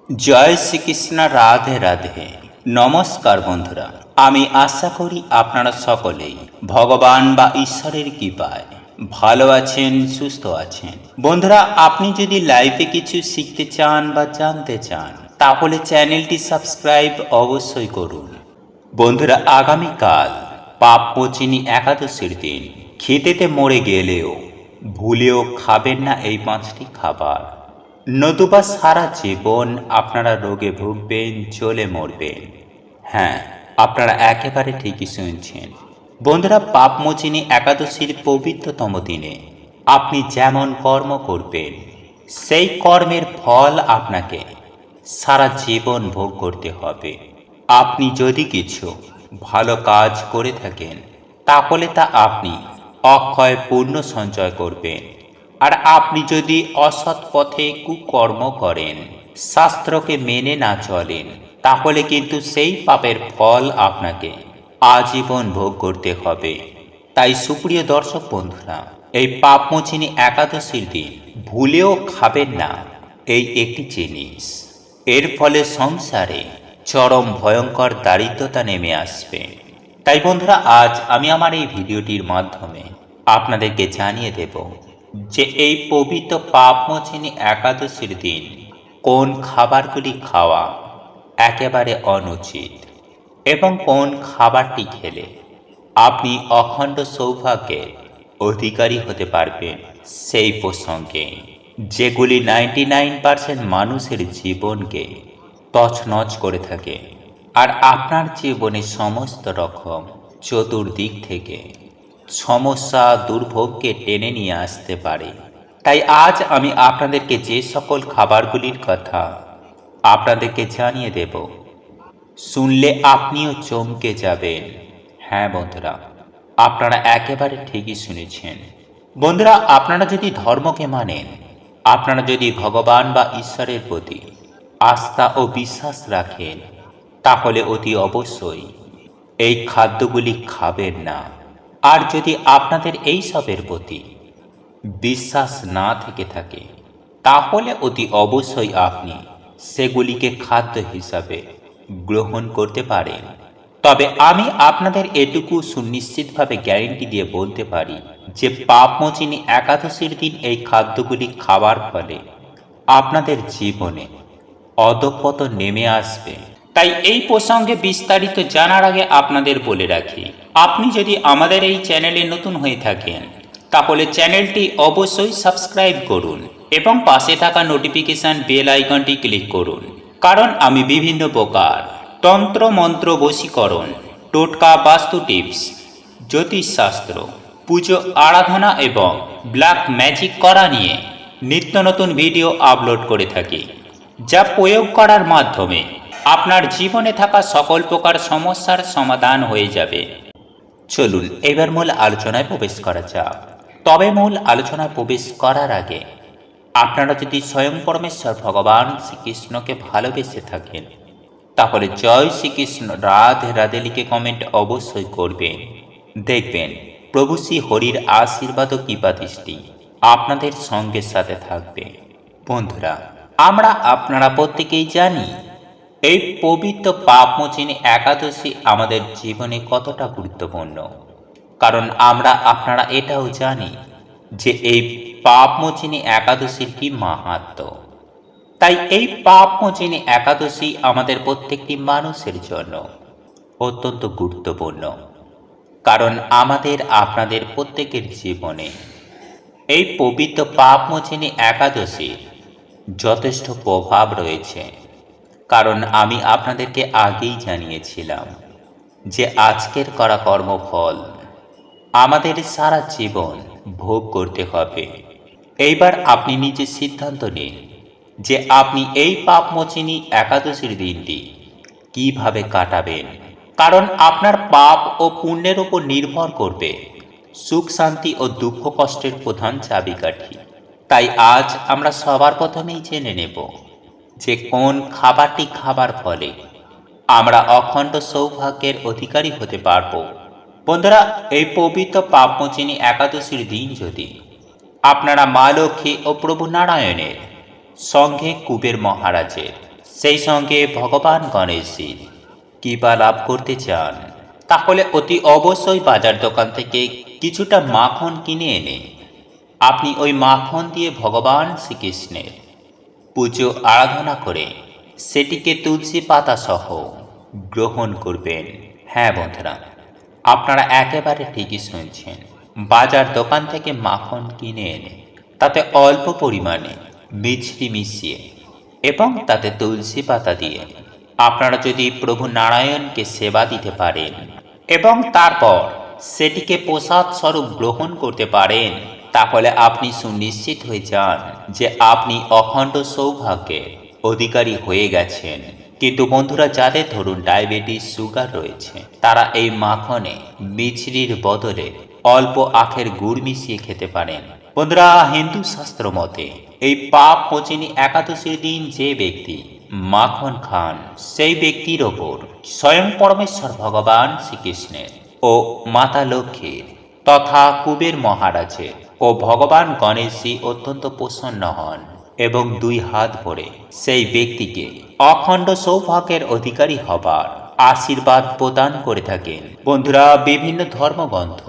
জয় শ্রীকৃষ্ণ, রাধে রাধে। নমস্কার বন্ধুরা, আমি আশা করি আপনারা সকলেই ভগবান বা ঈশ্বরের কৃপায় ভালো আছেন, সুস্থ আছেন। বন্ধুরা, আপনি যদি লাইফে কিছু শিখতে চান বা জানতে চান, তাহলে চ্যানেলটি সাবস্ক্রাইব অবশ্যই করুন। বন্ধুরা, আগামীকাল পাপমোচিনী একাদশীর দিন। খেতেতে মরে গেলেও ভুলেও খাবেন না এই 5টি খাবার, নতুবা সারা জীবন আপনারা রোগে ভুগবেন, জ্বলে মরবেন। হ্যাঁ, আপনারা একেবারে ঠিকই শুনছেন। বন্ধুরা, পাপমোচিনী একাদশীর পবিত্রতম দিনে আপনি যেমন কর্ম করবেন, সেই কর্মের ফল আপনাকে সারা জীবন ভোগ করতে হবে। আপনি যদি কিছু ভালো কাজ করে থাকেন, তাহলে তা আপনি অক্ষয় পুণ্য সঞ্চয় করবেন। আর আপনি যদি অসৎ পথে কুকর্ম করেন, শাস্ত্রকে মেনে না চলেন, তাহলে কিন্তু সেই পাপের ফল আপনাকে আজীবন ভোগ করতে হবে। তাই সুপ্রিয় দর্শক বন্ধুরা, এই পাপমোচিনী একাদশীর দিন ভুলেও খাবেন না এই একটি জিনিস। এর ফলে সংসারে চরম ভয়ঙ্কর দারিদ্রতা নেমে আসবে। তাই বন্ধুরা, আজ আমি আমার এই ভিডিওটির মাধ্যমে আপনাদেরকে জানিয়ে দেব যে এই পবিত্র পাপমোচিনী একাদশীর দিন কোন খাবারগুলি খাওয়া একেবারে অনুচিত এবং কোন খাবারটি খেলে আপনি অখণ্ড সৌভাগ্যের অধিকারী হতে পারবেন সেই প্রসঙ্গে, যেগুলি 99% মানুষের জীবনকে তছনছ করে থাকে আর আপনার জীবনে সমস্ত রকম চতুর্দিক থেকে সমস্যা দুর্ভোগকে টেনে নিয়ে আসতে পারে। তাই আজ আমি আপনাদেরকে যে সকল খাবারগুলির কথা আপনাদেরকে জানিয়ে দেব, শুনলে আপনিও চমকে যাবেন। হ্যাঁ বন্ধুরা, আপনারা একেবারে ঠিকই শুনেছেন। বন্ধুরা, আপনারা যদি ধর্মকে মানেন, আপনারা যদি ভগবান বা ঈশ্বরের প্রতি আস্থা ও বিশ্বাস রাখেন, তাহলে অতি অবশ্যই এই খাদ্যগুলি খাবেন না। আর যদি আপনাদের এই সবের প্রতি বিশ্বাস না থেকে থাকে, তাহলে অতি অবশ্যই আপনি সেগুলিকে খাদ্য হিসাবে গ্রহণ করতে পারেন। তবে আমি আপনাদের এটুকু সুনিশ্চিতভাবে গ্যারেন্টি দিয়ে বলতে পারি যে পাপমোচিনী একাদশীর দিন এই খাদ্যগুলি খাওয়ার ফলে আপনাদের জীবনে অধঃপতন নেমে আসবে। তাই এই প্রসঙ্গে বিস্তারিত জানার আগে আপনাদের বলে রাখি, আপনি যদি আমাদের এই চ্যানেলে নতুন হয়ে থাকেন, তাহলে চ্যানেলটি অবশ্যই সাবস্ক্রাইব করুন এবং পাশে থাকা নোটিফিকেশন বেল আইকনটি ক্লিক করুন। কারণ আমি বিভিন্ন প্রকার তন্ত্র মন্ত্র, বশীকরণ, টোটকা, বাস্তু টিপস, জ্যোতিষশাস্ত্র, পুজো আরাধনা এবং ব্ল্যাক ম্যাজিক করা নিয়ে নিত্য নতুন ভিডিও আপলোড করে থাকি, যা প্রয়োগ করার মাধ্যমে আপনার জীবনে থাকা সকল প্রকার সমস্যার সমাধান হয়ে যাবে। চলুন এবার মূল আলোচনায় প্রবেশ করা যাক। তবে মূল আলোচনায় প্রবেশ করার আগে আপনারা যদি স্বয়ং পরমেশ্বর ভগবান শ্রীকৃষ্ণকে ভালোবেসে থাকেন, তাহলে জয় শ্রীকৃষ্ণ, রাধে রাধে লিখে কমেন্ট অবশ্যই করবেন। দেখবেন প্রভু শ্রী হরির আশীর্বাদ ও কৃপা দৃষ্টি আপনাদের সঙ্গে সাথে থাকবে। বন্ধুরা, আপনারা প্রত্যেকেই জানি এই পবিত্র পাপমোচিনী একাদশী আমাদের জীবনে কতটা গুরুত্বপূর্ণ। কারণ আপনারা এটাও জানি যে এই পাপমোচিনী একাদশীর কি মাহাত্ম্য। তাই এই পাপমোচিনী একাদশী আমাদের প্রত্যেকটি মানুষের জন্য অত্যন্ত গুরুত্বপূর্ণ। কারণ আপনাদের প্রত্যেকের জীবনে এই পবিত্র পাপমোচিনী একাদশীর যথেষ্ট প্রভাব রয়েছে। কারণ আমি আপনাদেরকে আগেই জানিয়েছিলাম যে আজকের করা কর্মফল আমাদের সারা জীবন ভোগ করতে হবে। এইবার আপনি নিজে সিদ্ধান্ত নিন যে আপনি এই পাপমোচিনী একাদশীর দিনটি কিভাবে কাটাবেন। কারণ আপনার পাপ ও পুণ্যের উপর নির্ভর করবে সুখ, শান্তি ও দুঃখ কষ্টের প্রধান চাবিকাঠি। তাই আজ আমরা সবার প্রথমেই জেনে নেব যে কোন খাবারটি খাবার ফলে আমরা অখণ্ড সৌভাগ্যের অধিকারী হতে পারব। বন্ধুরা, এই পবিত্র পাপমোচিনী একাদশীর দিন যদি আপনারা মা লক্ষ্মী ও প্রভু নারায়ণের সঙ্গে কুবের মহারাজের সেই সঙ্গে ভগবান গণেশের কৃপা লাভ করতে চান, তাহলে অতি অবশ্যই বাজার দোকান থেকে কিছুটা মাখন কিনে এনে আপনি ওই মাখন দিয়ে ভগবান শ্রীকৃষ্ণের পুজো আরাধনা করে সেটিকে তুলসী পাতা সহ গ্রহণ করবেন। হ্যাঁ বন্ধুরা, আপনারা একেবারে ঠিকই শুনছেন। বাজার দোকান থেকে মাখন কিনে এনে তাতে অল্প পরিমাণে মিছরি মিশিয়ে এবং তাতে তুলসী পাতা দিয়ে আপনারা যদি প্রভু নারায়ণকে সেবা দিতে পারেন এবং তারপর সেটিকে প্রসাদ স্বরূপ গ্রহণ করতে পারেন, তাহলে আপনি সুনিশ্চিত হয়ে যান যে আপনি অখণ্ড সৌভাগ্যের অধিকারী হয়ে গেছেন। কিন্তু বন্ধুরা, যাদের ধরুন ডায়াবেটিস সুগার রয়েছে, তারা এই মাখনে মিছরির বদলে অল্প আখের গুড় মিশিয়ে খেতে পারেন। বন্ধুরা, হিন্দু শাস্ত্র মতে এই পাপ মোচিনী একাদশীর দিন যে ব্যক্তি মাখন খান, সেই ব্যক্তির ওপর স্বয়ং পরমেশ্বর ভগবান শ্রীকৃষ্ণের ও মাতা লক্ষ্মীর তথা কুবের মহারাজের ও ভগবান গণেশজি অত্যন্ত প্রসন্ন হন এবং দুই হাত ভরে সেই ব্যক্তিকে অখণ্ড সৌভাগ্যের অধিকারী হবার আশীর্বাদ প্রদান করে থাকেন। বন্ধুরা, বিভিন্ন ধর্মগ্রন্থ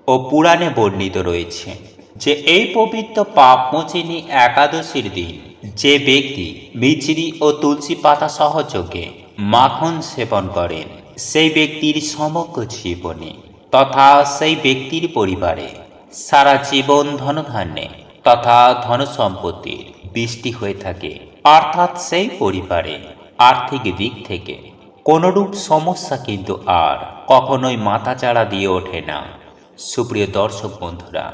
ও পুরাণে বর্ণিত রয়েছে যে এই পবিত্র পাপমোচিনী একাদশীর দিন যে ব্যক্তি মিছরি ও তুলসী পাতা সহযোগে মাখন সেবন করেন, সেই ব্যক্তির সমগ্র জীবনে তথা সেই ব্যক্তির পরিবারে সারা জীবন ধনধান্যে তথা ধন সম্পত্তির বৃষ্টি হয়ে থাকে। অর্থাৎ সেই পরিবারে আর্থিক দিক থেকে কোনরূপ সমস্যা কিন্তু আর কখনোই মাথাচাড়া দিয়ে ওঠে না। সুপ্রিয় দর্শক বন্ধুরা,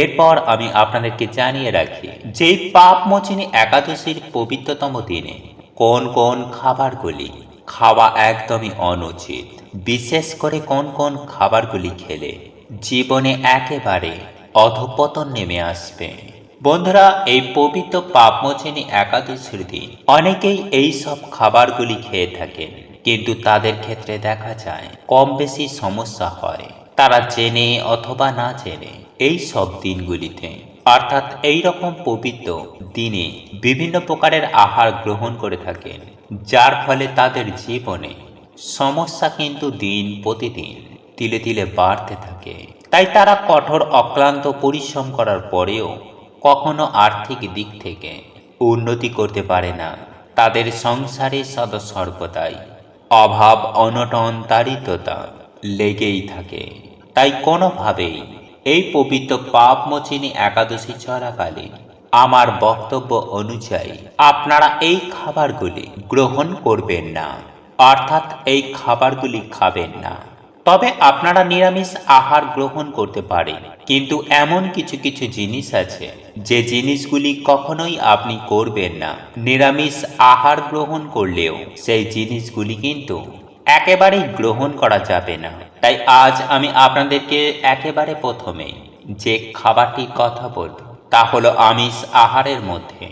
এরপর আমি আপনাদেরকে জানিয়ে রাখি যে পাপমোচিনী একাদশীর পবিত্রতম দিনে কোন কোন খাবারগুলি খাওয়া একদমই অনুচিত, বিশেষ করে কোন কোন খাবারগুলি খেলে জীবনে একেবারে অধঃপতন নেমে আসবে। বন্ধুরা, এই পবিত্র পাপমোচিনী একাদশীর দিন অনেকেই এই সব খাবারগুলি খেয়ে থাকেন, কিন্তু তাদের ক্ষেত্রে দেখা যায় কম বেশি সমস্যা হয়। তারা জেনে অথবা না জেনে এই সব দিনগুলিতে অর্থাৎ এই রকম পবিত্র দিনে বিভিন্ন প্রকারের আহার গ্রহণ করে থাকেন, যার ফলে তাদের জীবনে সমস্যা কিন্তু দিন প্রতিদিন তিলে তিলে বাড়তে থাকে। তাই তারা কঠোর অক্লান্ত পরিশ্রম করার পরেও কখনো আর্থিক দিক থেকে উন্নতি করতে পারে না। তাদের সংসারে সদা সর্বদাই অভাব অনটন দারিদ্রতা লেগেই থাকে। তাই কোনোভাবেই এই পবিত্র পাপমোচিনী একাদশী চলাকালীন আমার বক্তব্য অনুযায়ী আপনারা এই খাবারগুলি গ্রহণ করবেন না, অর্থাৎ এই খাবারগুলি খাবেন না। তবে আপনারা নিরামিষ আহার গ্রহণ করতে পারেন, কিন্তু এমন কিছু কিছু জিনিস আছে যে জিনিসগুলি কখনোই আপনি করবেন না। নিরামিষ আহার গ্রহণ করলেও সেই জিনিসগুলি কিন্তু একেবারেই গ্রহণ করা যাবে না। তাই আজ আমি আপনাদেরকে একেবারে প্রথমে যে খাবারটির কথা বলবো তা হলো আমিষ আহারের মধ্যে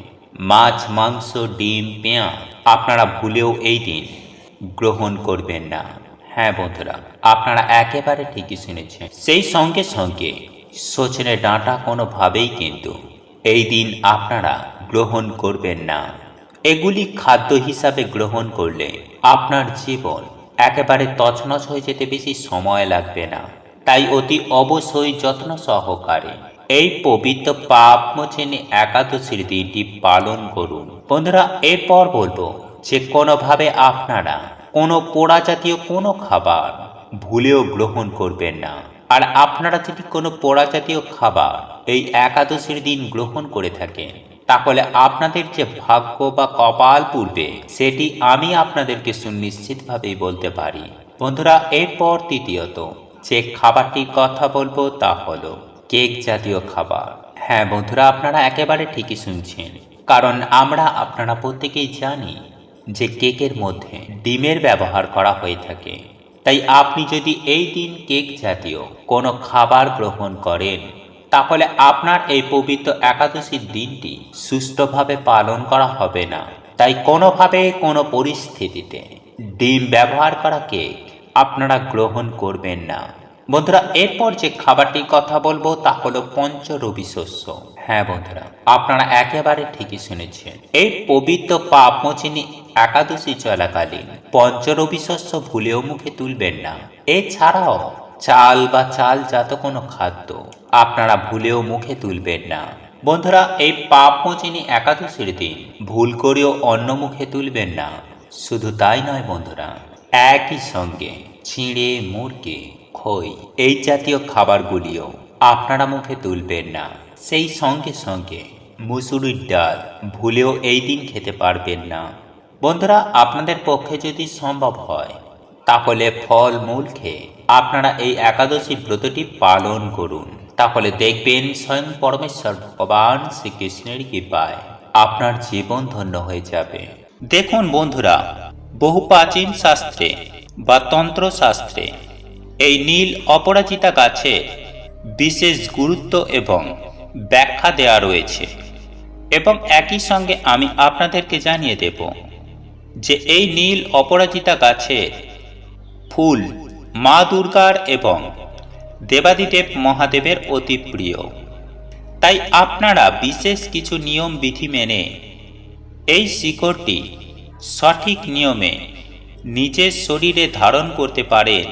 মাছ, মাংস, ডিম, পেঁয়াজ আপনারা ভুলেও এই দিন গ্রহণ করবেন না। হ্যাঁ বন্ধুরা, আপনারা একেবারে ঠিকই শুনেছেন। সেই সঙ্গে সঙ্গে সজনে ডাঁটা কোনোভাবেই কিন্তু এই দিন আপনারা গ্রহণ করবেন না। এগুলি খাদ্য হিসাবে গ্রহণ করলে আপনার জীবন একেবারে তছনছ হয়ে যেতে বেশি সময় লাগবে না। তাই অতি অবশ্যই যত্ন সহকারে এই পবিত্র পাপমোচিনী একাদশীর দিনটি পালন করুন। বন্ধুরা, এরপর বলবো যে কোনোভাবে আপনারা কোনো পোড়া জাতীয় কোনো খাবার ভুলেও গ্রহণ করবেন না। আর আপনারা যদি কোনো পোড়া জাতীয় খাবার এই একাদশীর দিন গ্রহণ করে থাকেন, তাহলে আপনাদের যে ভাগ্য বা কপাল পূর্বে সেটি আমি আপনাদেরকে সুনিশ্চিতভাবেই বলতে পারি। বন্ধুরা, এরপর তৃতীয়ত যে খাবারটির কথা বলবো তা হলো কেক জাতীয় খাবার। হ্যাঁ বন্ধুরা, আপনারা একেবারে ঠিকই শুনছেন, কারণ আপনারা প্রত্যেকেই জানি যে কেকের মধ্যে ডিমের ব্যবহার করা হয়ে থাকে। তাই আপনি যদি এই দিন কেক জাতীয় কোনো খাবার গ্রহণ করেন, তাহলে আপনার এই পবিত্র একাদশীর দিনটি সুষ্ঠুভাবে পালন করা হবে না। তাই কোনোভাবে কোনো পরিস্থিতিতে ডিম ব্যবহার করা কেক আপনারা গ্রহণ করবেন না। বন্ধুরা, এরপর যে খাবারটির কথা বলবো তা হলো পঞ্চরবি শস্য। হ্যাঁ বন্ধুরা, আপনারা একেবারে ঠিকই শুনেছেন। এই পবিত্র পাপমোচিনী একাদশী চলাকালীন পঞ্চরবি শস্য ভুলেও মুখে তুলবেন না। এছাড়াও চাল বা চালজাত কোনো খাদ্য আপনারা ভুলেও মুখে তুলবেন না। বন্ধুরা, এই পাপমোচিনী একাদশীর দিন ভুল করেও অন্ন মুখে তুলবেন না। শুধু তাই নয় বন্ধুরা, একই সঙ্গে চিঁড়ে, মুরগি, খই এই জাতীয় খাবারগুলিও আপনারা মুখে তুলবেন না। সেই সঙ্গে সঙ্গে মুসুরির ডাল ভুলেও এই দিন খেতে পারবেন না। বন্ধুরা, আপনাদের পক্ষে যদি সম্ভব হয় তাহলে ফল মূল খেয়ে আপনারা এই একাদশীর ব্রতটি পালন করুন। তাহলে দেখবেন স্বয়ং পরমেশ্বর ভগবান শ্রীকৃষ্ণের কৃপায় আপনার জীবন ধন্য হয়ে যাবে। দেখুন বন্ধুরা, বহু প্রাচীন শাস্ত্রে বা তন্ত্রশাস্ত্রে এই নীল অপরাজিতা গাছে বিশেষ গুরুত্ব এবং ব্যাখ্যা দেওয়া রয়েছে। এবং একই সঙ্গে আমি আপনাদেরকে জানিয়ে দেব যে এই নীল অপরাজিতা গাছে ফুল মা দুর্গার এবং দেবাদিদেব মহাদেবের অতি প্রিয়। তাই আপনারা বিশেষ কিছু নিয়ম বিধি মেনে এই শিকড়টি সঠিক নিয়মে নিজের শরীরে ধারণ করতে পারেন।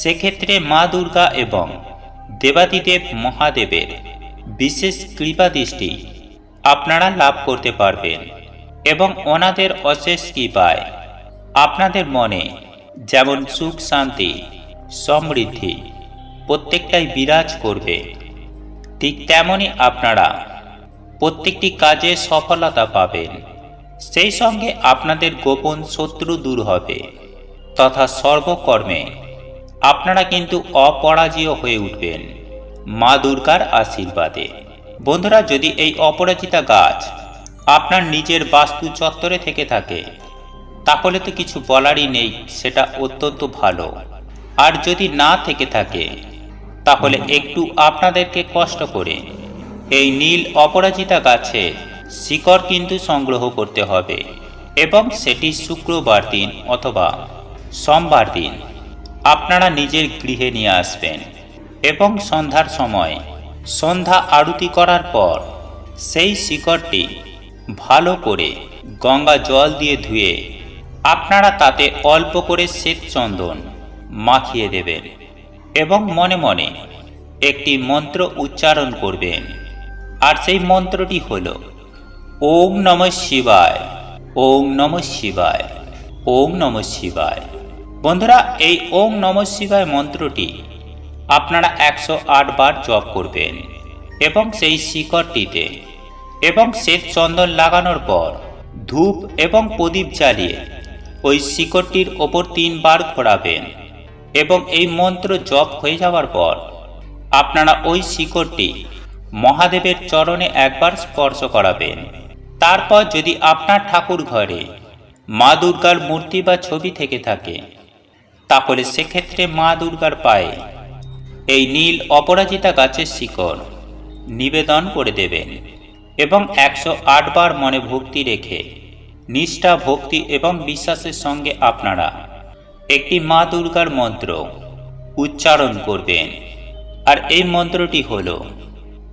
সেক্ষেত্রে মা দুর্গা এবং দেবাদিদেব মহাদেবের বিশেষ কৃপা দৃষ্টি আপনারা লাভ করতে পারবেন এবং ওনাদের অশেষ কৃপায় আপনাদের মনে যেমন সুখ, শান্তি, সমৃদ্ধি প্রত্যেকটাই বিরাজ করবে, ঠিক তেমনই আপনারা প্রত্যেকটি কাজে সফলতা পাবেন। সেই সঙ্গে আপনাদের গোপন শত্রু দূর হবে তথা সর্বকর্মে আপনারা কিন্তু অপরাজেয় হয়ে উঠবেন মা দুর্গার আশীর্বাদে। বন্ধুরা, যদি এই অপরাজিতা গাছ আপনার নিজের বাস্তু চত্বরে থেকে থাকে তাহলে তো কিছু বলারই নেই, সেটা অত্যন্ত ভালো। আর যদি না থেকে থাকে তাহলে একটু আপনাদেরকে কষ্ট করে এই নীল অপরাজিতা গাছের শিকড় কিন্তু সংগ্রহ করতে হবে এবং সেটি শুক্রবার দিন অথবা সোমবার দিন আপনারা নিজের গৃহে নিয়ে আসবেন এবং সন্ধ্যার সময় সন্ধ্যা আরতি করার পর সেই শিকড়টি ভালো করে গঙ্গা জল দিয়ে ধুয়ে আপনারা তাতে অল্প করে শ্বেত চন্দন মাখিয়ে দেবেন এবং মনে মনে একটি মন্ত্র উচ্চারণ করবেন। আর সেই মন্ত্রটি হল ওম নমঃ শিবায়, ওম নমঃ শিবায়, ওম নমঃ শিবায়। বন্ধুরা, এই ওম নমঃ শিবায় মন্ত্রটি আপনারা 108 বার জপ করবেন এবং সেই শিকড়টিতে এবং শ্বেত চন্দন লাগানোর পর ধূপ এবং প্রদীপ জ্বালিয়ে ওই শিকড়টির ওপর 3 বার ঘোরাবেন এবং এই মন্ত্র জপ হয়ে যাওয়ার পর আপনারা ওই শিকড়টি মহাদেবের চরণে একবার স্পর্শ করাবেন। তারপর যদি আপনার ঠাকুর ঘরে মা দুর্গার মূর্তি বা ছবি থেকে থাকে তাহলে সেক্ষেত্রে মা দুর্গার পায়ে এই নীল অপরাজিতা গাছের শিকড় নিবেদন করে দেবেন এবং 108 বার মনে ভক্তি রেখে নিষ্ঠা, ভক্তি এবং বিশ্বাসের সঙ্গে আপনারা একটি মা দুর্গার মন্ত্র উচ্চারণ করবেন। আর এই মন্ত্রটি হল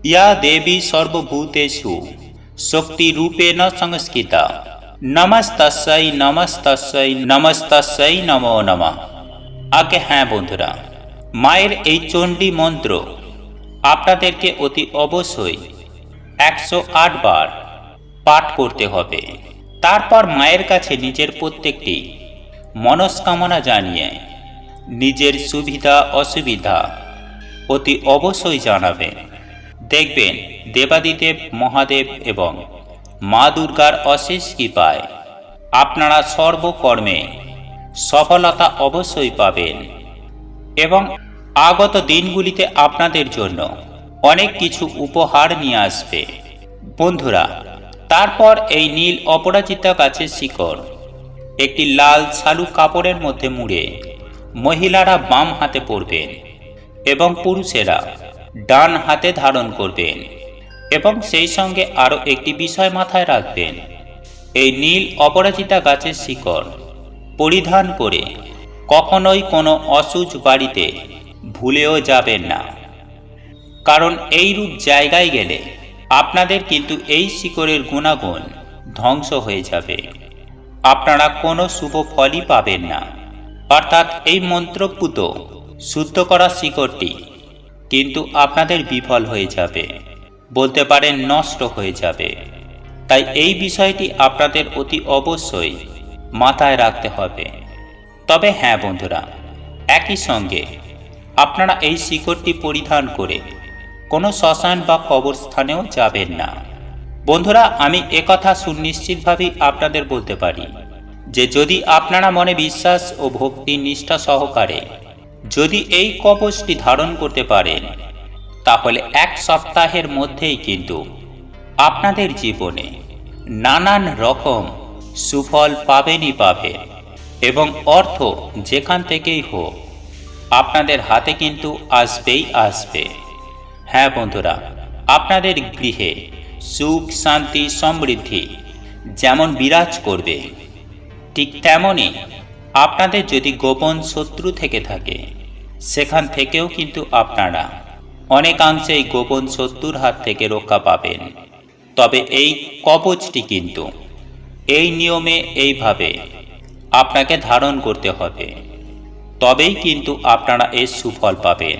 ইয়া দেবী সর্বভূতেষু শক্তি রূপেণ সংস্থিতা নমস্তস্যৈ নমস্তস্যৈ নমস্তস্যৈ নমো নমঃ। আগে হ্যাঁ বন্ধুরা, মায়ের এই চণ্ডী মন্ত্র আপনাদেরকে অতি অবশ্যই 108 বার পাঠ করতে হবে। তারপর মায়ের কাছে নিজের প্রত্যেকটি মনস্কামনা জানিয়ে নিজের সুবিধা অসুবিধা অতি অবশ্যই জানাবেন। দেখবেন দেবাদিদেব মহাদেব এবং মা দুর্গার অশেষ কৃপায় আপনারা সর্বকর্মে সফলতা অবশ্যই পাবেন এবং আগত দিনগুলিতে আপনাদের জন্য অনেক কিছু উপহার নিয়ে আসবে। বন্ধুরা, তারপর এই নীল অপরাজিতা গাছের শিকড় একটি লাল শালু কাপড়ের মধ্যে মুড়ে মহিলারা বাম হাতে পরবেন এবং পুরুষেরা ডান হাতে ধারণ করবেন এবং সেই সঙ্গে আরও একটি বিষয় মাথায় রাখবেন। এই নীল অপরাজিতা গাছের শিকড় পরিধান করে কখনোই কোনো অশুচ বাড়িতে ভুলেও যাবেন না, কারণ এই রূপ জায়গায় গেলে আপনাদের কিন্তু এই শিকড়ের গুণাগুণ ধ্বংস হয়ে যাবে। আপনারা কোনো শুভ ফলই পাবেন না। অর্থাৎ এই মন্ত্রপুত শুদ্ধ করা শিকড়টি কিন্তু আপনাদের বিফল হয়ে যাবে, বলতে পারেন নষ্ট হয়ে যাবে। তাই এই বিষয়টি আপনাদের অতি অবশ্যই মাথায় রাখতে হবে। তবে হ্যাঁ বন্ধুরা, একই সঙ্গে আপনারা এই শিকড়টি পরিধান করে কোনো শ্মশান বা কবরস্থানেও যাবেন না। বন্ধুরা, আমি একথা সুনিশ্চিতভাবেই আপনাদের বলতে পারি যে যদি আপনারা মনে বিশ্বাস ও ভক্তি নিষ্ঠা সহকারে যদি এই কবচটি ধারণ করতে পারেন, তাহলে 1 সপ্তাহের মধ্যেই কিন্তু আপনাদের জীবনে নানান রকম সুফল পাবেনই পাবেন, এবং অর্থ যেখান থেকেই হোক আপনাদের হাতে কিন্তু আসবেই আসবে। হ্যাঁ বন্ধুরা, আপনাদের গৃহে সুখ শান্তি সমৃদ্ধি যেমন বিরাজ করবে, ঠিক তেমনই আপনাদের যদি গোপন শত্রু থেকে থাকে, সেখান থেকেও কিন্তু আপনারা অনেকাংশেই গোপন শত্রুর হাত থেকে রক্ষা পাবেন। তবে এই কবচটি কিন্তু এই নিয়মে এইভাবে আপনাকে ধারণ করতে হবে, তবেই কিন্তু আপনারা এর সুফল পাবেন।